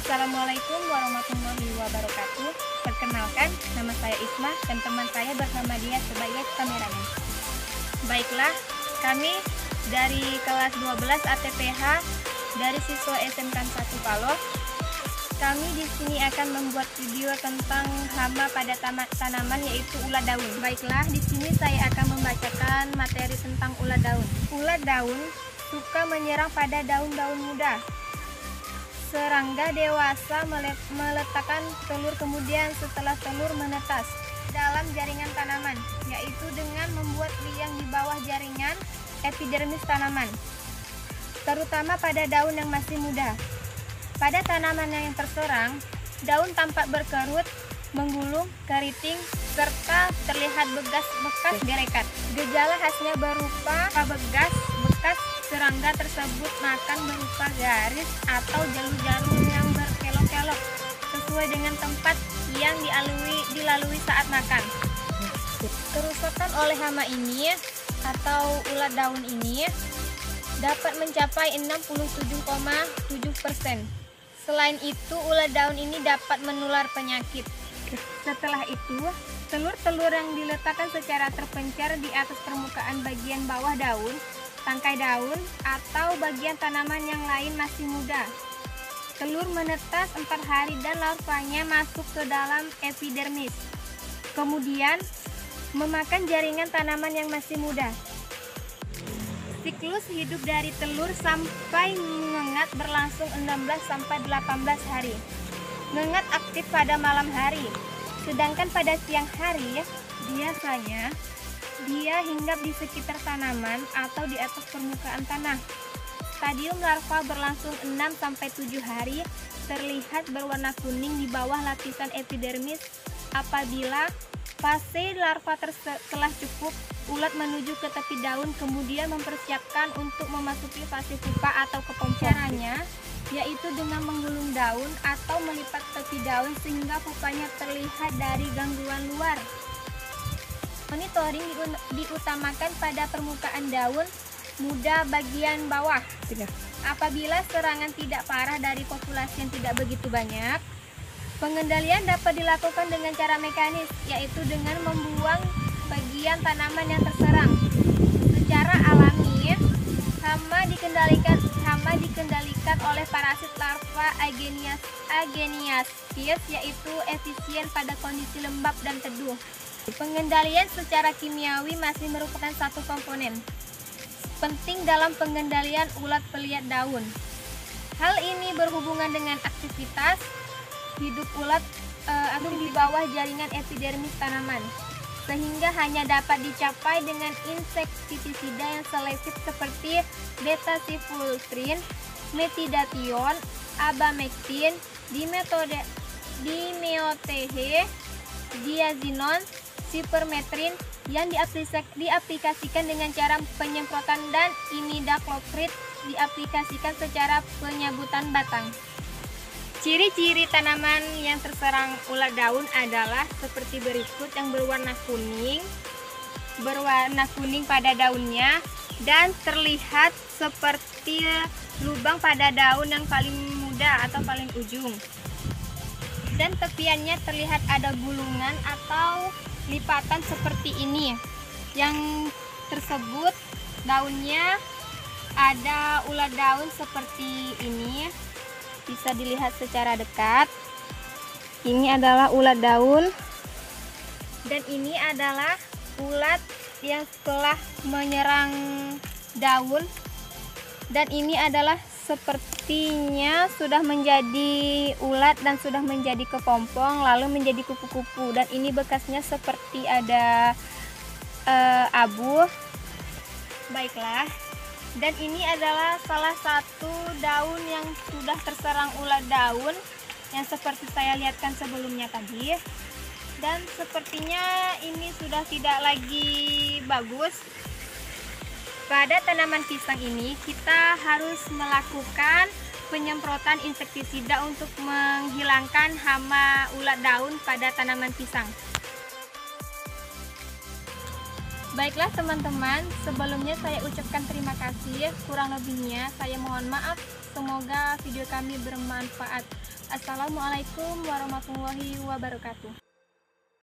Assalamualaikum warahmatullahi wabarakatuh. Perkenalkan, nama saya Isma dan teman saya bersama dia sebagai kameramen. Baiklah, kami dari kelas 12 ATPH dari siswa SMK 1 Paloh. Kami di sini akan membuat video tentang hama pada tanaman, yaitu ulat daun. Baiklah, di sini saya akan membacakan materi tentang ulat daun. Ulat daun suka menyerang pada daun-daun muda. Serangga dewasa meletakkan telur, kemudian setelah telur menetas dalam jaringan tanaman, yaitu dengan membuat liang di bawah jaringan epidermis tanaman, terutama pada daun yang masih muda. Pada tanaman yang terserang, daun tampak berkerut, menggulung, keriting, serta terlihat bekas gerekat. Gejala khasnya berupa bekas serangga tersebut makan berupa garis atau jalur-jalur yang berkelok-kelok sesuai dengan tempat yang dilalui saat makan. Kerusakan oleh hama ini atau ulat daun ini dapat mencapai 67,7%. Selain itu, ulat daun ini dapat menular penyakit. Setelah itu, telur-telur yang diletakkan secara terpencar di atas permukaan bagian bawah daun, tangkai daun, atau bagian tanaman yang lain masih muda. Telur menetas 4 hari dan larvanya masuk ke dalam epidermis. Kemudian, memakan jaringan tanaman yang masih muda. Siklus hidup dari telur sampai ngengat berlangsung 16-18 hari. Ngengat aktif pada malam hari, sedangkan pada siang hari biasanya dia hinggap di sekitar tanaman atau di atas permukaan tanah. Stadium larva berlangsung 6-7 hari, terlihat berwarna kuning di bawah lapisan epidermis. Apabila fase larva telah cukup, ulat menuju ke tepi daun, kemudian mempersiapkan untuk memasuki fase pupa atau kepompong. Caranya yaitu dengan menggulung daun atau melipat tepi daun sehingga pupanya terlihat dari gangguan luar. Monitoring diutamakan pada permukaan daun muda bagian bawah. Apabila serangan tidak parah dari populasi yang tidak begitu banyak, pengendalian dapat dilakukan dengan cara mekanis, yaitu dengan membuang bagian tanaman yang terserang. Secara alami, hama dikendalikan oleh parasit larva Ageniaspis, yaitu efisien pada kondisi lembab dan teduh. Pengendalian secara kimiawi masih merupakan satu komponen penting dalam pengendalian ulat pelihat daun. Hal ini berhubungan dengan aktivitas hidup ulat di bawah jaringan epidermis tanaman, sehingga hanya dapat dicapai dengan insektisida yang selektif seperti betasifultrin, metidation, abamectin, dimeothehe, diazinon, sipermetrin yang diaplikasikan dengan cara penyemprotan, dan imidacloprid diaplikasikan secara penyabutan batang. Ciri-ciri tanaman yang terserang ulat daun adalah seperti berikut, yang berwarna kuning pada daunnya dan terlihat seperti lubang pada daun yang paling muda atau paling ujung, dan tepiannya terlihat ada gulungan atau lipatan seperti ini. Yang tersebut daunnya ada ulat daun seperti ini, bisa dilihat secara dekat. Ini adalah ulat daun, dan ini adalah ulat yang telah menyerang daun, dan ini adalah sepertinya sudah menjadi ulat dan sudah menjadi kepompong lalu menjadi kupu-kupu, dan ini bekasnya seperti ada abu. Baiklah, dan ini adalah salah satu daun yang sudah terserang ulat daun yang seperti saya lihatkan sebelumnya tadi, dan sepertinya ini sudah tidak lagi bagus. Pada tanaman pisang ini kita harus melakukan penyemprotan insektisida untuk menghilangkan hama ulat daun pada tanaman pisang. Baiklah teman-teman, sebelumnya saya ucapkan terima kasih, kurang lebihnya saya mohon maaf. Semoga video kami bermanfaat. Assalamualaikum warahmatullahi wabarakatuh.